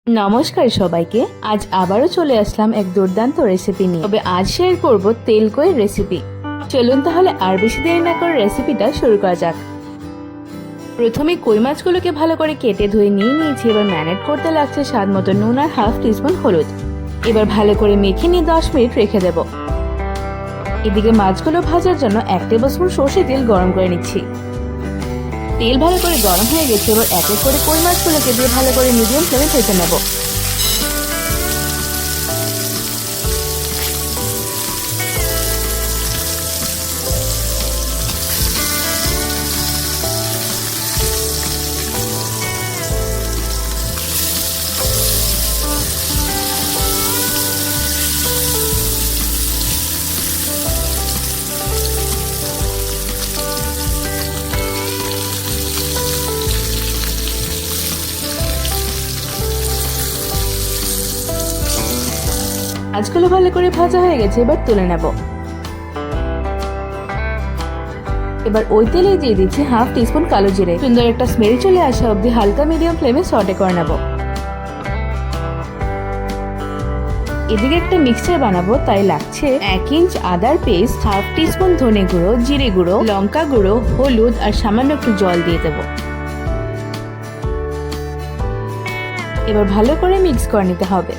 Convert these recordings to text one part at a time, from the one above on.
নমস্কার সবাইকে। আজ আবারও চলে আসলাম এক দুর্দান্ত রেসিপি নিয়ে। তবে আজ শেয়ার করব তেল কইয়ের রেসিপি। চলুন তাহলে আর বেশি দেরি না করে রেসিপিটা শুরু করা যাক। প্রথমে কই মাছগুলোকে ভালো করে কেটে ধুয়ে নিয়ে নিয়েছি। এবার ম্যারিনেট করতে লাগছে স্বাদ মতো নুন আর হাফ টিস্পুন হলুদ। এবার ভালো করে মেখে নিয়ে 10 মিনিট রেখে দেব। এদিকে মাছগুলো ভাজার জন্য 1 টেবিলস্পুন সর্ষে তেল গরম করে নিচ্ছি। তেল ভালো করে গরম হয়ে গেছে। এবার এক এক করে কই মাছগুলোকে দিয়ে ভালো করে মিডিয়াম ফ্লেমে ভেজে নেব। মাছগুলো ভালো করে ভাজা হয়ে গেছে। এবার তুলে নেব। এবার ওই তেলে দিয়ে দিচ্ছি হাফ টিস্পুন কালো জিরে। সুন্দর একটা স্মেল চলে আসা অবধি হালকা মিডিয়াম ফ্লেমে সটে করে নেব। এদিকে একটা মিক্সচার বানাবো, তাই লাগছে 1 ইঞ্চ আদার পেস্ট, হাফ টিস্পুন ধনে গুঁড়ো, জিরে গুঁড়ো, লঙ্কা গুঁড়ো, হলুদ আর সামান্য একটু জল দিয়ে দেব। এবার ভালো করে মিক্স করে নিতে হবে।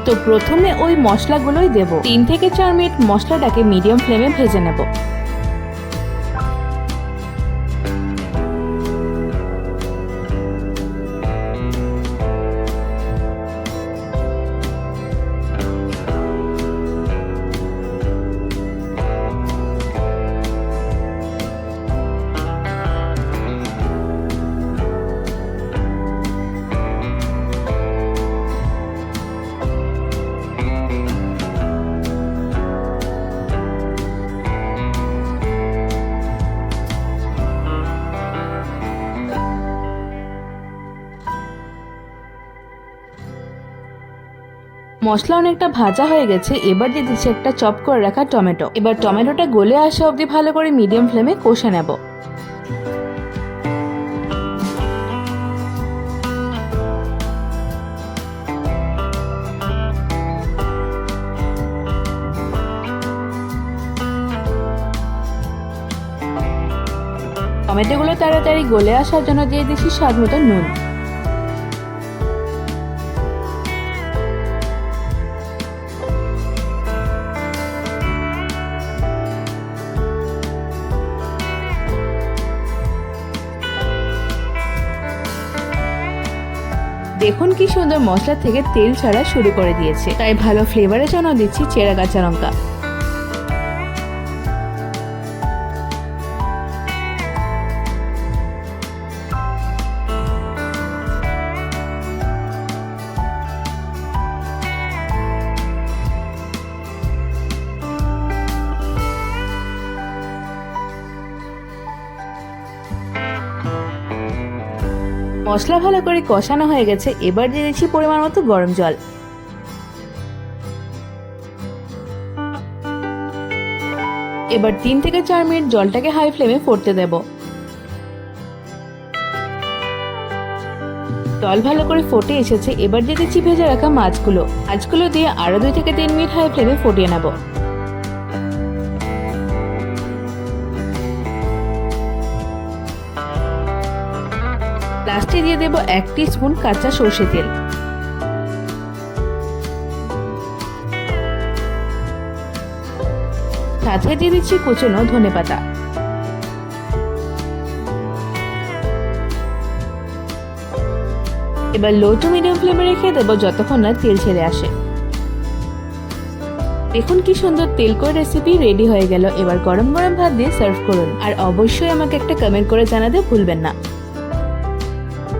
তো প্রথমে ওই মশলাগুলোই দেব। 3 থেকে 4 মিনিট মশলাটাকে মিডিয়াম ফ্লেমে ভেজে নেব। মশলা অনেকটা ভাজা হয়ে গেছে। এবার দিয়ে দিচ্ছি একটা চপ করে রাখা টমেটো। এবার টমেটোটা গলে আসা অবধি ভালো করে মিডিয়াম ফ্লেমে কষে নেব। টমেটোগুলো তাড়াতাড়ি গলে আসার জন্য দিয়ে দিচ্ছি স্বাদ মতো নুন। দেখুন কি সুন্দর মশলা থেকে তেল ছাড়া শুরু করে দিয়েছে। তাই ভালো ফ্লেভারের জন্য দিচ্ছি চেরা কাঁচা লঙ্কা। মশলা ভালো করে কষানো হয়ে গেছে। এবার দিয়ে দিচ্ছি পরিমাণ মতো গরম জল। এবার 3 থেকে 4 মিনিট জলটাকে হাই ফ্লেমে ফুটতে দেব। জল ভালো করে ফুটে এসেছে। এবার দিয়ে দিচ্ছি ভেজে রাখা মাছগুলো দিয়ে আরো 2 থেকে 3 মিনিট হাই ফ্লেমে ফুটিয়ে নেব। লাস্টে দিয়ে দেব 1 টিস্পুন কাঁচা সর্ষে তেল। সাথে দিয়ে দিচ্ছি কুচনো ধনেপাতা। এবার লো টু মিডিয়াম ফ্লেমে রেখে দেব যতক্ষণ না তেল ছেড়ে আসে। দেখুন কি সুন্দর তেল কই রেসিপি রেডি হয়ে গেল। এবার গরম গরম ভাত দিয়ে সার্ভ করুন। আর অবশ্যই আমাকে একটা কমেন্ট করে জানাতে ভুলবেন না।